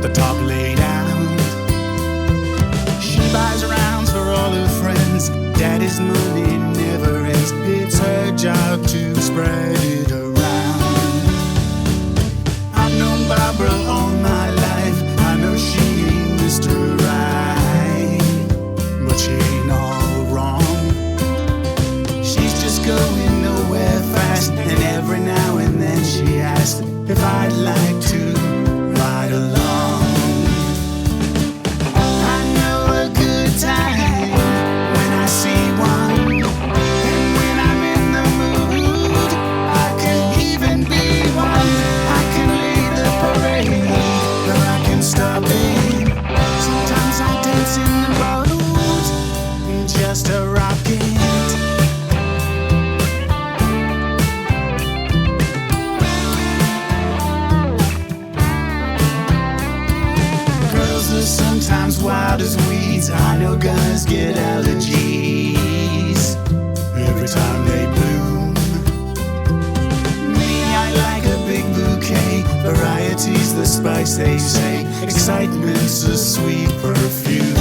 the top laid out. She buys rounds for all her friends. Daddy's money never ends. It's her job to spread it around. I've known Barbara all my life. I know she ain't Mr. Right, but she ain't all wrong. She's just going nowhere fast, and every now and then she asks if I'd like to ride along. I know a good time when I see one, and when I'm in the mood, I could even be one. I can lead the parade, or I can stop it. Sometimes I dance in the boat, just a rocket. Sometimes wild as weeds. I know guys get allergies every time they bloom. Me, I like a big bouquet. Variety's the spice, they say. Excitement's a sweet perfume.